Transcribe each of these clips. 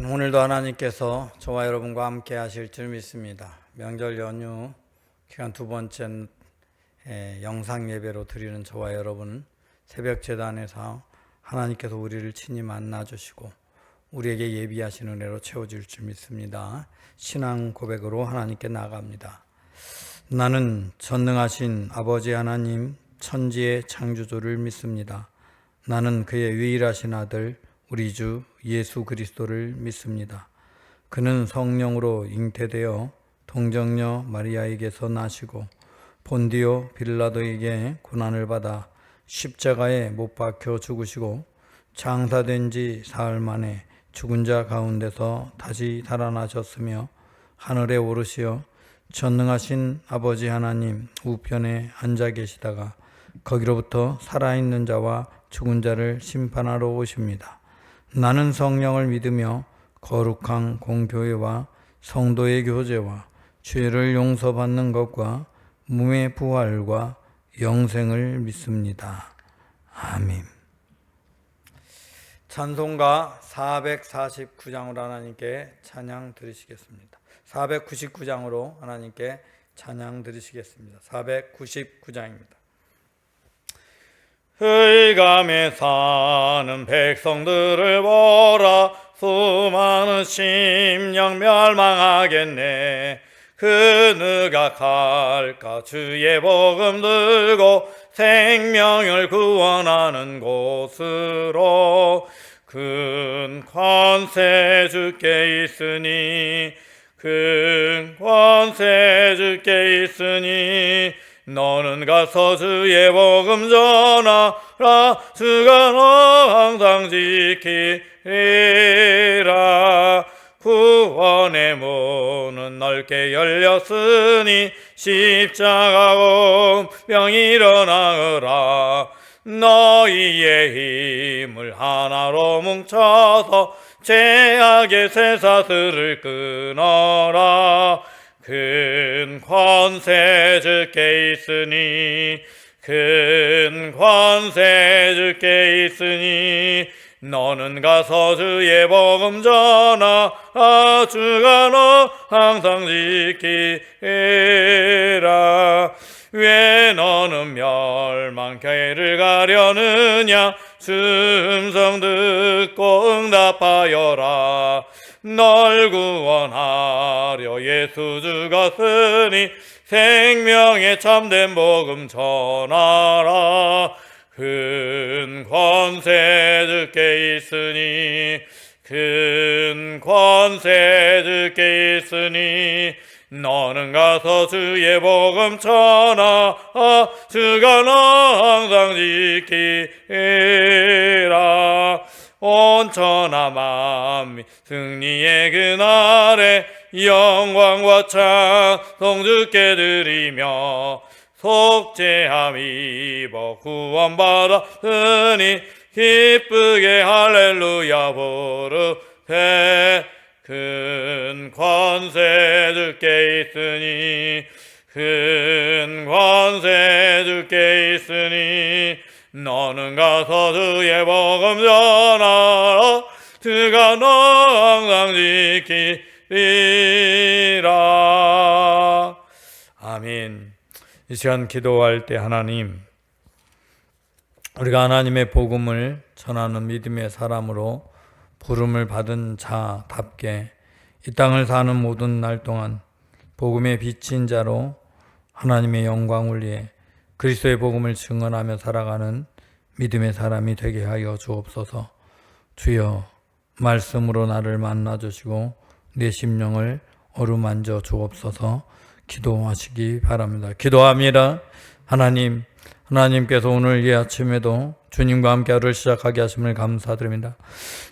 오늘도 하나님께서 저와 여러분과 함께 하실 줄 믿습니다. 명절 연휴 기간 두 번째 영상 예배로 드리는 저와 여러분, 새벽 제단에서 하나님께서 우리를 친히 만나 주시고 우리에게 예비하신 은혜로 채워줄 줄 믿습니다. 신앙 고백으로 하나님께 나아갑니다. 나는 전능하신 아버지 하나님, 천지의 창조주를 믿습니다. 나는 그의 유일하신 아들 우리 주 예수 그리스도를 믿습니다. 그는 성령으로 잉태되어 동정녀 마리아에게서 나시고 본디오 빌라도에게 고난을 받아 십자가에 못 박혀 죽으시고 장사된 지 사흘 만에 죽은 자 가운데서 다시 살아나셨으며 하늘에 오르시어 전능하신 아버지 하나님 우편에 앉아 계시다가 거기로부터 살아있는 자와 죽은 자를 심판하러 오십니다. 나는 성령을 믿으며 거룩한 공교회와 성도의 교제와 죄를 용서받는 것과 몸의 부활과 영생을 믿습니다. 아멘. 찬송가 449장으로 하나님께 찬양 드리시겠습니다. 499장으로 하나님께 찬양 드리시겠습니다. 499장입니다. 흑암에 사는 백성들을 보라. 수많은 심령 멸망하겠네. 그 누가 갈까. 주의 복음 들고 생명을 구원하는 곳으로. 큰 권세 주께 있으니, 큰 권세 주께 있으니 너는 가서 주의 복음 전하라. 주가 너 항상 지키리라. 구원의 문은 넓게 열렸으니 십자가 운명 일어나으라. 너희의 힘을 하나로 뭉쳐서 죄악의 쇠사슬을 끊어라. 큰 권세 주께 있으니, 큰 권세 주께 있으니 너는 가서 주의 복음 전하라. 주가 너 항상 지키리라. 왜 너는 멸망교회를 가려느냐. 주 음성 듣고 응답하여라. 널 구원하려 예수 죽었으니 생명의 참된 복음 전하라. 큰 권세 주께 있으니, 큰 권세 주께 있으니 너는 가서 주의 복음 전하라. 주가 너 항상 지키리라. 온 천하 만민 승리의 그날에 영광과 찬송 주께 드리며 속죄함 입어 구원받았으니 기쁘게 할렐루야 부르세. 큰 권세 주께 있으니, 큰 권세 주께 있으니 너는 가서 주의 복음 전하라. 주가 너 항상 지키리라. 아멘. 이 시간 기도할 때 하나님, 우리가 하나님의 복음을 전하는 믿음의 사람으로 부름을 받은 자답게 이 땅을 사는 모든 날 동안 복음의 비친 자로 하나님의 영광을 위해 그리스도의 복음을 증언하며 살아가는 믿음의 사람이 되게 하여 주옵소서. 주여, 말씀으로 나를 만나주시고 내 심령을 어루만져 주옵소서. 기도하시기 바랍니다. 기도합니다. 하나님께서 오늘 이 아침에도 주님과 함께 하루를 시작하게 하심을 감사드립니다.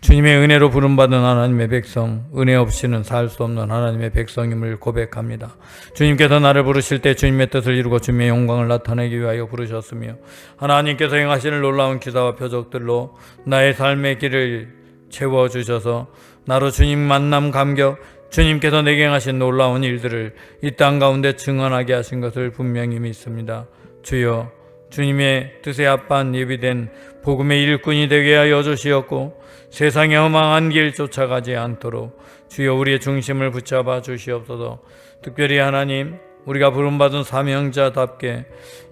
주님의 은혜로 부름받은 하나님의 백성, 은혜 없이는 살 수 없는 하나님의 백성임을 고백합니다. 주님께서 나를 부르실 때 주님의 뜻을 이루고 주님의 영광을 나타내기 위하여 부르셨으며 하나님께서 행하시는 놀라운 기사와 표적들로 나의 삶의 길을 채워주셔서 나로 주님 만남 감격, 주님께서 내게 행하신 놀라운 일들을 이 땅 가운데 증언하게 하신 것을 분명히 믿습니다. 주여, 주님의 뜻에 합한 예비된 복음의 일꾼이 되게 하여 주시었고 세상의 허망한 길 쫓아가지 않도록 주여 우리의 중심을 붙잡아 주시옵소서. 특별히 하나님, 우리가 부름받은 사명자답게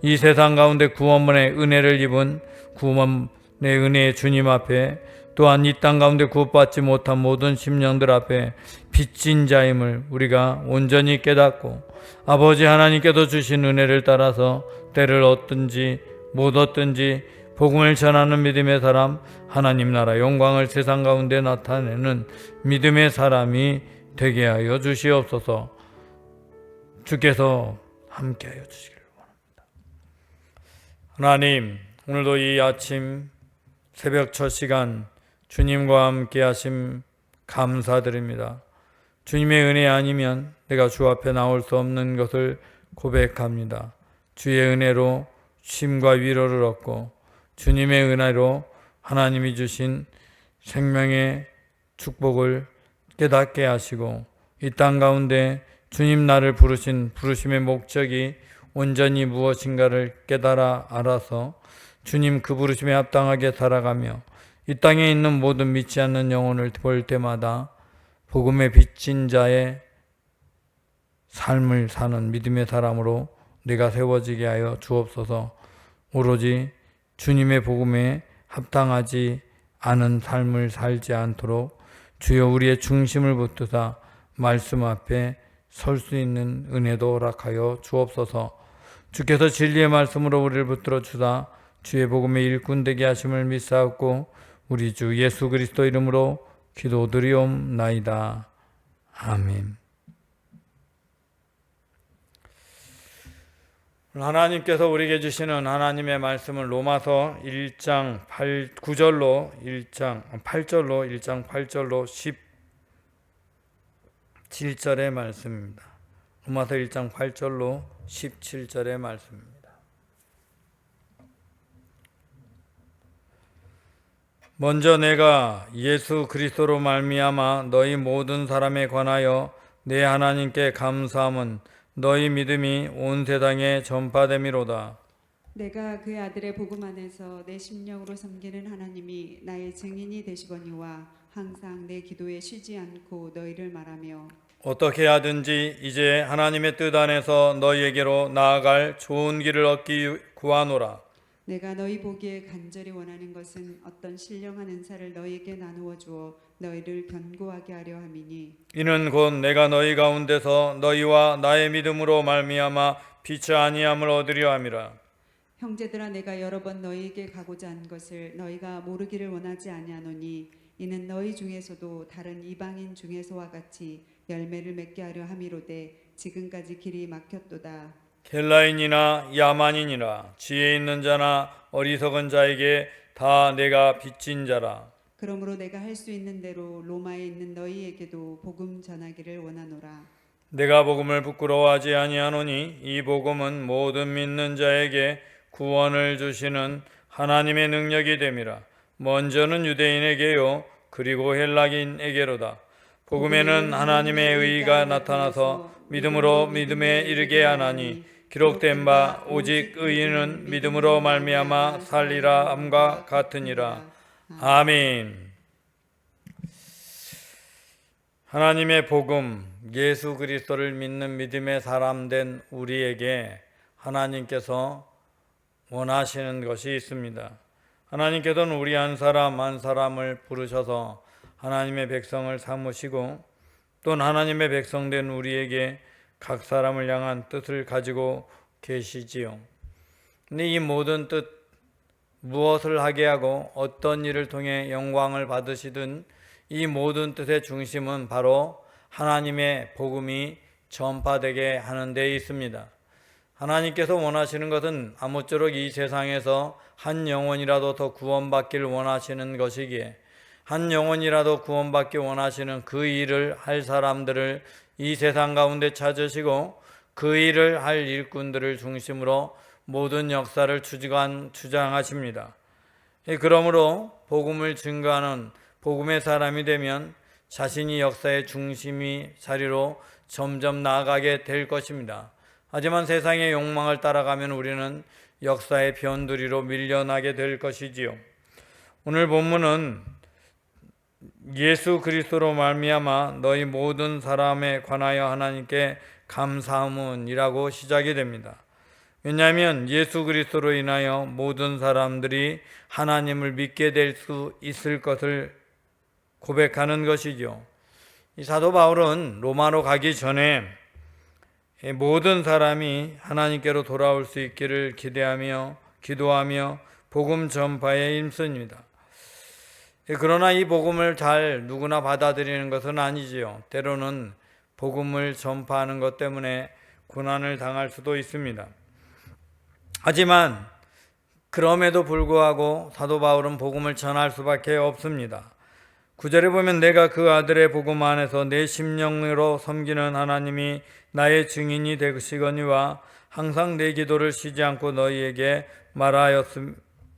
이 세상 가운데 구원의 은혜를 입은 구원의 은혜의 주님 앞에, 또한 이 땅 가운데 구원받지 못한 모든 심령들 앞에 빚진 자임을 우리가 온전히 깨닫고 아버지 하나님께서 주신 은혜를 따라서 때를 얻든지 못 얻든지 복음을 전하는 믿음의 사람, 하나님 나라 영광을 세상 가운데 나타내는 믿음의 사람이 되게 하여 주시옵소서. 주께서 함께하여 주시기를 원합니다. 하나님, 오늘도 이 아침 새벽 첫 시간 주님과 함께 하심 감사드립니다. 주님의 은혜 아니면 내가 주 앞에 나올 수 없는 것을 고백합니다. 주의 은혜로 쉼과 위로를 얻고 주님의 은혜로 하나님이 주신 생명의 축복을 깨닫게 하시고 이 땅 가운데 주님 나를 부르신 부르심의 목적이 온전히 무엇인가를 깨달아 알아서 주님 그 부르심에 합당하게 살아가며 이 땅에 있는 모든 믿지 않는 영혼을 볼 때마다 복음의 빚진 자의 삶을 사는 믿음의 사람으로 내가 세워지게 하여 주옵소서. 오로지 주님의 복음에 합당하지 않은 삶을 살지 않도록 주여 우리의 중심을 붙드사 말씀 앞에 설 수 있는 은혜도 허락하여 주옵소서. 주께서 진리의 말씀으로 우리를 붙들어 주사 주의 복음의 일꾼 되게 하심을 믿사옵고 우리 주 예수 그리스도 이름으로 기도드리옵나이다. 아멘. 하나님께서 우리에게 주시는 하나님의 말씀은 로마서 1장 8절로 17절의 말씀입니다. 로마서 1장 8절로 17절의 말씀입니다. 먼저 내가 예수 그리스도로 말미암아 너희 모든 사람에 관하여 내 하나님께 감사함은 너희 믿음이 온 세상에 전파됨이로다. 내가 그 아들의 복음 안에서 내 심령으로 섬기는 하나님이 나의 증인이 되시거니와 항상 내 기도에 쉬지 않고 너희를 말하며 어떻게 하든지 이제 하나님의 뜻 안에서 너희에게로 나아갈 좋은 길을 얻기 구하노라. 내가 너희 보기에 간절히 원하는 것은 어떤 신령한 은사를 너희에게 나누어 주어 너희를 견고하게 하려 함이니 이는 곧 내가 너희 가운데서 너희와 나의 믿음으로 말미암아 빛이 아니함을 얻으려 함이라. 형제들아 내가 여러 번 너희에게 가고자 한 것을 너희가 모르기를 원하지 아니하노니 이는 너희 중에서도 다른 이방인 중에서와 같이 열매를 맺게 하려 함이로되 지금까지 길이 막혔도다. 헬라인이나 야만인이나 지혜 있는 자나 어리석은 자에게 다 내가 빚진 자라. 그러므로 내가 할 수 있는 대로 로마에 있는 너희에게도 복음 전하기를 원하노라. 내가 복음을 부끄러워하지 아니하노니 이 복음은 모든 믿는 자에게 구원을 주시는 하나님의 능력이 됨이라. 먼저는 유대인에게요 그리고 헬라인에게로다. 복음에는 하나님의 의가 나타나서 믿음으로 믿음에 이르게 하나니 기록된 바 오직 의인은 믿음으로 말미암아 살리라 함과 같으니라. 아멘. 하나님의 복음, 예수 그리스도를 믿는 믿음의 사람 된 우리에게 하나님께서 원하시는 것이 있습니다. 하나님께서는 우리 한 사람 한 사람을 부르셔서 하나님의 백성을 삼으시고 또는 하나님의 백성 된 우리에게 각 사람을 향한 뜻을 가지고 계시지요. 근데 이 모든 뜻, 무엇을 하게 하고 어떤 일을 통해 영광을 받으시든 이 모든 뜻의 중심은 바로 하나님의 복음이 전파되게 하는 데 있습니다. 하나님께서 원하시는 것은 아무쪼록 이 세상에서 한 영혼이라도 더 구원받기를 원하시는 것이기에 한 영혼이라도 구원받기 원하시는 그 일을 할 사람들을 이 세상 가운데 찾으시고 그 일을 할 일꾼들을 중심으로 모든 역사를 주장하십니다. 그러므로 복음을 증거하는 복음의 사람이 되면 자신이 역사의 중심이 자리로 점점 나아가게 될 것입니다. 하지만 세상의 욕망을 따라가면 우리는 역사의 변두리로 밀려나게 될 것이지요. 오늘 본문은 예수 그리스도로 말미암아 너희 모든 사람에 관하여 하나님께 감사함은이라고 시작이 됩니다. 왜냐하면 예수 그리스도로 인하여 모든 사람들이 하나님을 믿게 될 수 있을 것을 고백하는 것이죠. 이 사도 바울은 로마로 가기 전에 모든 사람이 하나님께로 돌아올 수 있기를 기대하며 기도하며 복음 전파에 힘씁니다. 그러나 이 복음을 잘 누구나 받아들이는 것은 아니지요. 때로는 복음을 전파하는 것 때문에 고난을 당할 수도 있습니다. 하지만 그럼에도 불구하고 사도 바울은 복음을 전할 수밖에 없습니다. 9절에 보면 내가 그 아들의 복음 안에서 내 심령으로 섬기는 하나님이 나의 증인이 되시거니와 항상 내 기도를 쉬지 않고 너희에게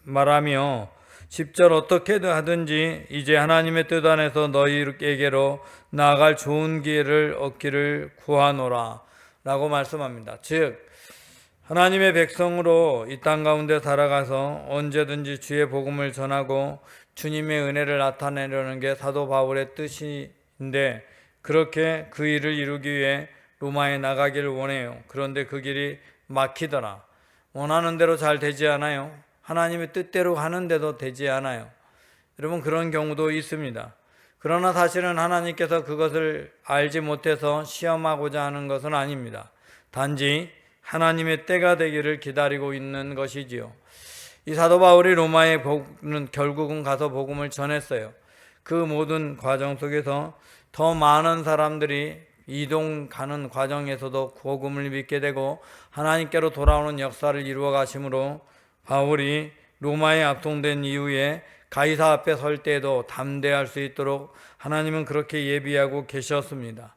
말하며 10절 어떻게든 하든지 이제 하나님의 뜻 안에서 너희에게로 나아갈 좋은 기회를 얻기를 구하노라 라고 말씀합니다. 즉 하나님의 백성으로 이 땅 가운데 살아가서 언제든지 주의 복음을 전하고 주님의 은혜를 나타내려는 게 사도 바울의 뜻인데 그렇게 그 일을 이루기 위해 로마에 나가기를 원해요. 그런데 그 길이 막히더라. 원하는 대로 잘 되지 않아요. 하나님의 뜻대로 하는데도 되지 않아요. 여러분 그런 경우도 있습니다. 그러나 사실은 하나님께서 그것을 알지 못해서 시험하고자 하는 것은 아닙니다. 단지 하나님의 때가 되기를 기다리고 있는 것이지요. 이 사도 바울이 로마에 결국은 가서 복음을 전했어요. 그 모든 과정 속에서 더 많은 사람들이 이동 가는 과정에서도 복음을 믿게 되고 하나님께로 돌아오는 역사를 이루어 가심으로 바울이 로마에 압송된 이후에 가이사 앞에 설 때에도 담대할 수 있도록 하나님은 그렇게 예비하고 계셨습니다.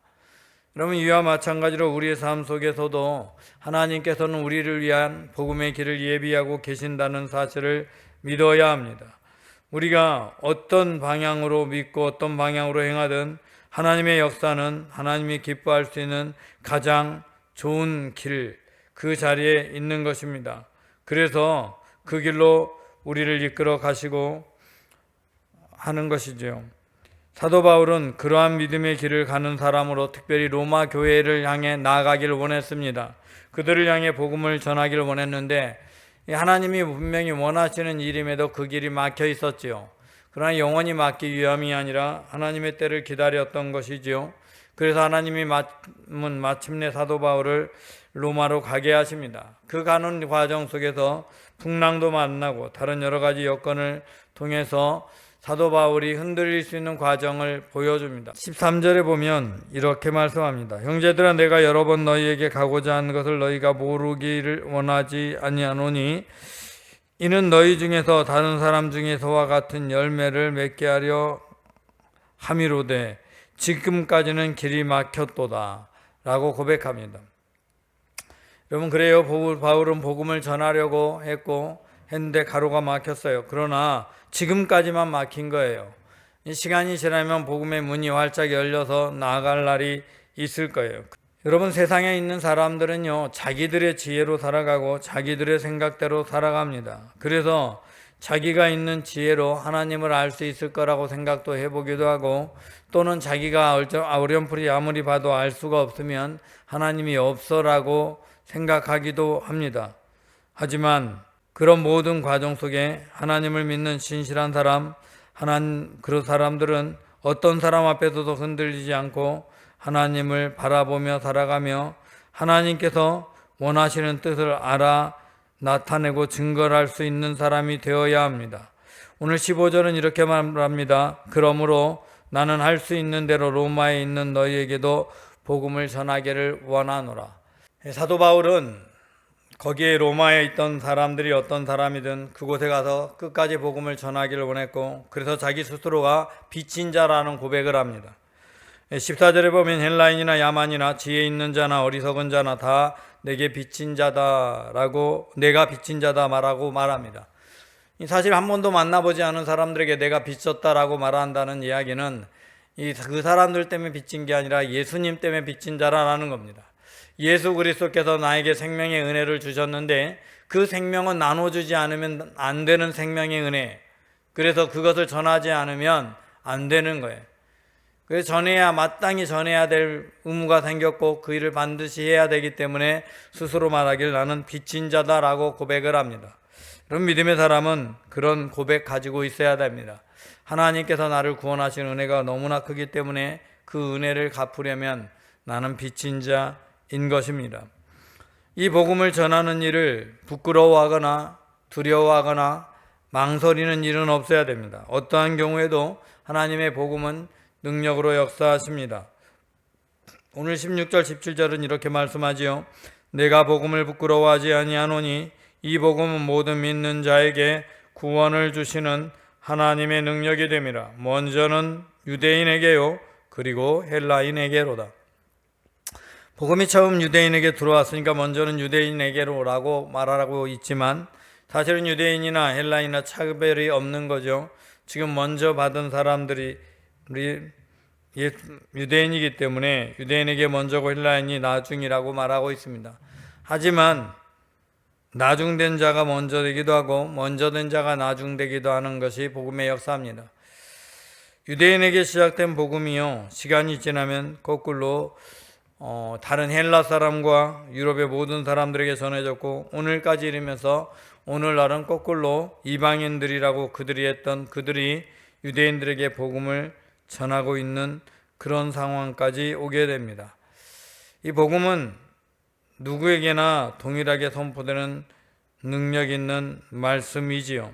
여러분 이와 마찬가지로 우리의 삶 속에서도 하나님께서는 우리를 위한 복음의 길을 예비하고 계신다는 사실을 믿어야 합니다. 우리가 어떤 방향으로 믿고 어떤 방향으로 행하든 하나님의 역사는 하나님이 기뻐할 수 있는 가장 좋은 길, 그 자리에 있는 것입니다. 그래서 그 길로 우리를 이끌어 가시고 하는 것이죠. 사도 바울은 그러한 믿음의 길을 가는 사람으로 특별히 로마 교회를 향해 나아가기를 원했습니다. 그들을 향해 복음을 전하기를 원했는데 하나님이 분명히 원하시는 일임에도 그 길이 막혀 있었지요. 그러나 영원히 막기 위함이 아니라 하나님의 때를 기다렸던 것이지요. 그래서 하나님이 마침내 사도 바울을 로마로 가게 하십니다. 그 가는 과정 속에서 풍랑도 만나고 다른 여러 가지 여건을 통해서 사도 바울이 흔들릴 수 있는 과정을 보여줍니다. 13절에 보면 이렇게 말씀합니다. 형제들아 내가 여러 번 너희에게 가고자 하는 것을 너희가 모르기를 원하지 아니하노니 이는 너희 중에서 다른 사람 중에서와 같은 열매를 맺게 하려 함이로되 지금까지는 길이 막혔도다 라고 고백합니다. 여러분 그래요. 바울은 복음을 전하려고 했는데 가로가 막혔어요. 그러나 지금까지만 막힌 거예요. 이 시간이 지나면 복음의 문이 활짝 열려서 나아갈 날이 있을 거예요. 여러분 세상에 있는 사람들은요 자기들의 지혜로 살아가고 자기들의 생각대로 살아갑니다. 그래서 자기가 있는 지혜로 하나님을 알 수 있을 거라고 생각도 해보기도 하고 또는 자기가 어렴풋이 아무리 봐도 알 수가 없으면 하나님이 없어라고 생각하기도 합니다. 하지만 그런 모든 과정 속에 하나님을 믿는 신실한 사람, 그런 사람들은 어떤 사람 앞에서도 흔들리지 않고 하나님을 바라보며 살아가며 하나님께서 원하시는 뜻을 알아 나타내고 증거를 할 수 있는 사람이 되어야 합니다. 오늘 15절은 이렇게 말합니다. 그러므로 나는 할 수 있는 대로 로마에 있는 너희에게도 복음을 전하기를 원하노라. 사도 바울은 거기에 로마에 있던 사람들이 어떤 사람이든 그곳에 가서 끝까지 복음을 전하기를 원했고 그래서 자기 스스로가 빚진 자라는 고백을 합니다. 14절에 보면 헬라인이나 야만이나 지혜 있는 자나 어리석은 자나 다 내게 빚진 자다라고 내가 빚진 자다 말합니다. 사실 한 번도 만나보지 않은 사람들에게 내가 빚졌다라고 말한다는 이야기는 그 사람들 때문에 빚진 게 아니라 예수님 때문에 빚진 자라는 겁니다. 예수 그리스도께서 나에게 생명의 은혜를 주셨는데 그 생명은 나눠주지 않으면 안 되는 생명의 은혜, 그래서 그것을 전하지 않으면 안 되는 거예요. 그래서 전해야, 마땅히 전해야 될 의무가 생겼고 그 일을 반드시 해야 되기 때문에 스스로 말하길 나는 빚진 자다라고 고백을 합니다. 그럼 믿음의 사람은 그런 고백 가지고 있어야 됩니다. 하나님께서 나를 구원하신 은혜가 너무나 크기 때문에 그 은혜를 갚으려면 나는 빚진 자인 것입니다. 이 복음을 전하는 일을 부끄러워하거나 두려워하거나 망설이는 일은 없어야 됩니다. 어떠한 경우에도 하나님의 복음은 능력으로 역사하십니다. 오늘 16절 17절은 이렇게 말씀하지요. 내가 복음을 부끄러워하지 아니하노니 이 복음은 모든 믿는 자에게 구원을 주시는 하나님의 능력이 됨이라. 먼저는 유대인에게요 그리고 헬라인에게로다. 복음이 처음 유대인에게 들어왔으니까 먼저는 유대인에게로라고 말하라고 있지만 사실은 유대인이나 헬라인이나 차별이 없는 거죠. 지금 먼저 받은 사람들이 유대인이기 때문에 유대인에게 먼저고 헬라인이 나중이라고 말하고 있습니다. 하지만 나중된 자가 먼저 되기도 하고 먼저 된 자가 나중되기도 하는 것이 복음의 역사입니다. 유대인에게 시작된 복음이요 시간이 지나면 거꾸로 다른 헬라 사람과 유럽의 모든 사람들에게 전해졌고 오늘까지 이르면서 오늘날은 거꾸로 이방인들이라고 그들이 했던 그들이 유대인들에게 복음을 전하고 있는 그런 상황까지 오게 됩니다. 이 복음은 누구에게나 동일하게 선포되는 능력 있는 말씀이지요.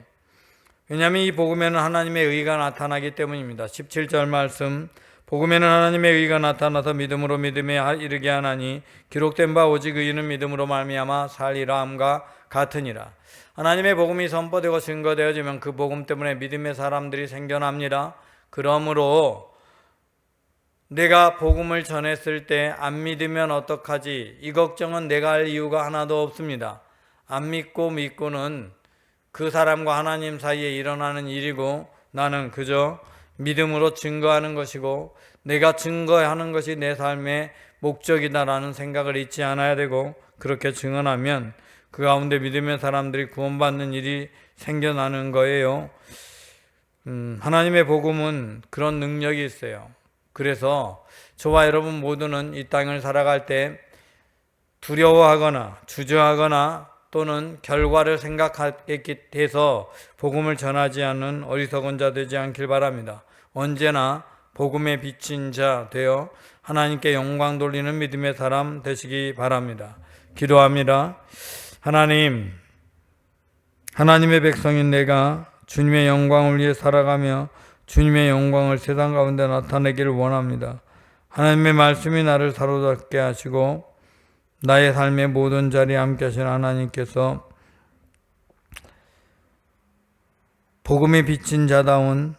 왜냐하면 이 복음에는 하나님의 의가 나타나기 때문입니다. 17절 말씀, 복음에는 하나님의 의가 나타나서 믿음으로 믿음에 이르게 하나니 기록된 바 오직 의인은 믿음으로 말미암아 살리라 함과 같으니라. 하나님의 복음이 선포되고 증거되어지면 그 복음 때문에 믿음의 사람들이 생겨납니다. 그러므로 내가 복음을 전했을 때 안 믿으면 어떡하지? 이 걱정은 내가 할 이유가 하나도 없습니다. 안 믿고 믿고는 그 사람과 하나님 사이에 일어나는 일이고 나는 그저 믿음으로 증거하는 것이고 내가 증거하는 것이 내 삶의 목적이다라는 생각을 잊지 않아야 되고 그렇게 증언하면 그 가운데 믿음의 사람들이 구원받는 일이 생겨나는 거예요. 하나님의 복음은 그런 능력이 있어요. 그래서 저와 여러분 모두는 이 땅을 살아갈 때 두려워하거나 주저하거나 또는 결과를 생각해서 복음을 전하지 않는 어리석은 자 되지 않길 바랍니다. 언제나 복음에 비친 자 되어 하나님께 영광 돌리는 믿음의 사람 되시기 바랍니다. 기도합니다. 하나님, 하나님의 백성인 내가 주님의 영광을 위해 살아가며 주님의 영광을 세상 가운데 나타내기를 원합니다. 하나님의 말씀이 나를 사로잡게 하시고 나의 삶의 모든 자리에 함께 하신 하나님께서 복음에 비친 자다운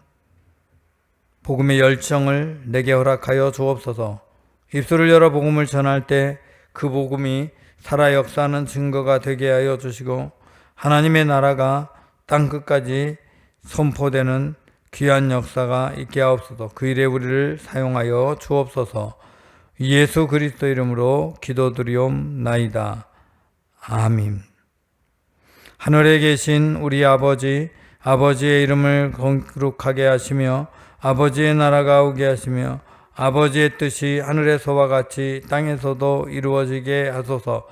복음의 열정을 내게 허락하여 주옵소서. 입술을 열어 복음을 전할 때 그 복음이 살아 역사하는 증거가 되게 하여 주시고 하나님의 나라가 땅끝까지 선포되는 귀한 역사가 있게 하옵소서. 그 일에 우리를 사용하여 주옵소서. 예수 그리스도 이름으로 기도드리옵나이다. 아멘. 하늘에 계신 우리 아버지, 아버지의 이름을 거룩하게 하시며 아버지의 나라가 오게 하시며 아버지의 뜻이 하늘에서와 같이 땅에서도 이루어지게 하소서.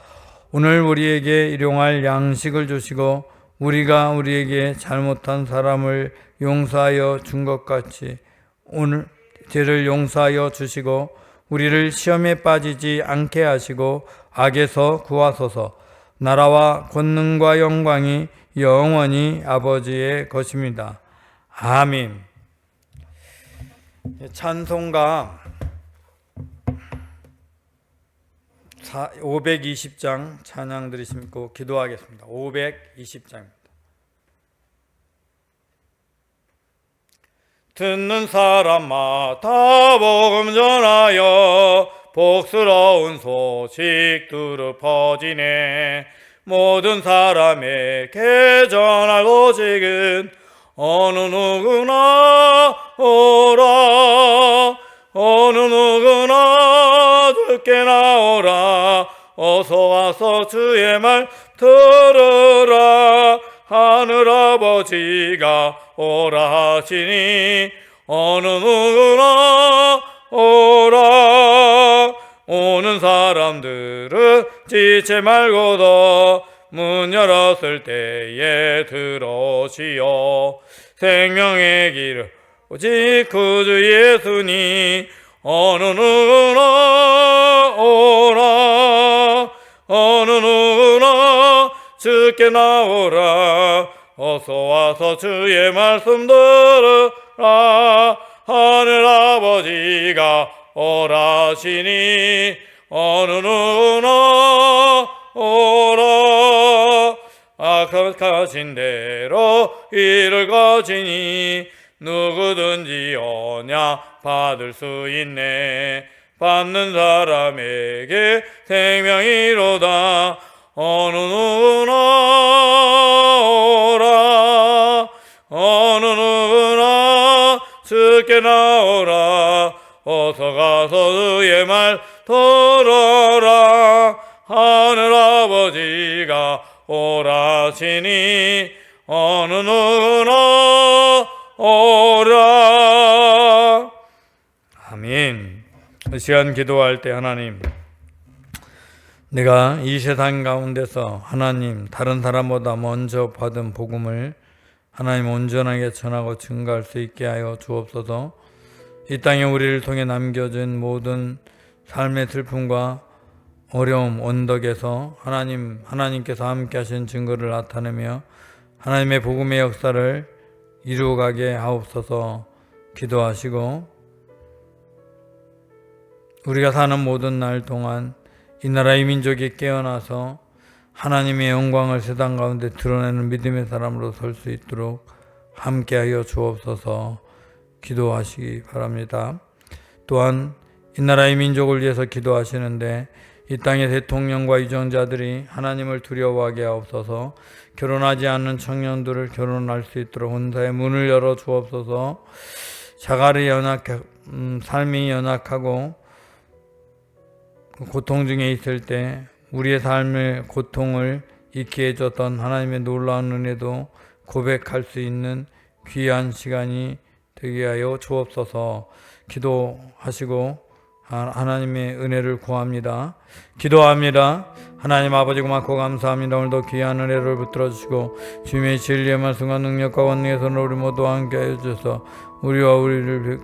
오늘 우리에게 일용할 양식을 주시고 우리가 우리에게 잘못한 사람을 용서하여 준 것 같이 오늘 죄를 용서하여 주시고 우리를 시험에 빠지지 않게 하시고 악에서 구하소서. 나라와 권능과 영광이 영원히 아버지의 것입니다. 아멘. 찬송가 520장 찬양 드리시고 기도하겠습니다. 520장입니다. 듣는 사람마다 복음 전하여 복스러운 소식 두루 퍼지네. 모든 사람에게 전할 소식은 어느 누구나 오라. 어느 누구나 듣게 나오라. 어서 와서 주의 말 들으라. 하늘아버지가 아버지가 오라 하시니 어느 누구나 오라. 오는 사람들은 지체 말고도 문 열었을 때에 들어오시오. 생명의 길을 오직 그 주 예수니 어느 누구나 오라. 어느 누구나 주께 나오라. 어서 와서 주의 말씀 들으라. 하늘 아버지가 오라시니 어느 누구나 오라. 악하신 대로 이를 거지니 누구든지 오냐 받을 수 있네. 받는 사람에게 생명이로다. 어느 누구나 오라. 어느 누구나 주께 나오라. 어서 가서 그의 말 들어라. 하늘 아버지가 오라시니 어느 누구나 오라. 아멘. 이 시간 기도할 때 하나님, 내가 이 세상 가운데서 하나님 다른 사람보다 먼저 받은 복음을 하나님 온전하게 전하고 증거할 수 있게 하여 주옵소서. 이 땅에 우리를 통해 남겨진 모든 삶의 슬픔과 어려움 언덕에서 하나님께서 함께 하신 증거를 나타내며 하나님의 복음의 역사를 이루어가게 하옵소서. 기도하시고, 우리가 사는 모든 날 동안 이 나라의 민족이 깨어나서 하나님의 영광을 세상 가운데 드러내는 믿음의 사람으로 설 수 있도록 함께하여 주옵소서. 기도하시기 바랍니다. 또한 이 나라의 민족을 위해서 기도하시는데 이 땅의 대통령과 유정자들이 하나님을 두려워하게 하옵소서. 결혼하지 않는 청년들을 결혼할 수 있도록 은사의 문을 열어 주옵소서. 자갈이 삶이 연약하고 고통 중에 있을 때 우리의 삶의 고통을 잊게 해줬던 하나님의 놀라운 은혜도 고백할 수 있는 귀한 시간이 되게 하여 주옵소서. 기도하시고 하나님의 은혜를 구합니다. 기도합니다. 하나님 아버지 고맙고 감사합니다. 오늘도 귀한 은혜를 붙들어 주시고 주님의 진리의 말씀과 능력과 권능의 손으로 우리 모두 함께 하여 주셔서 우리와 우리를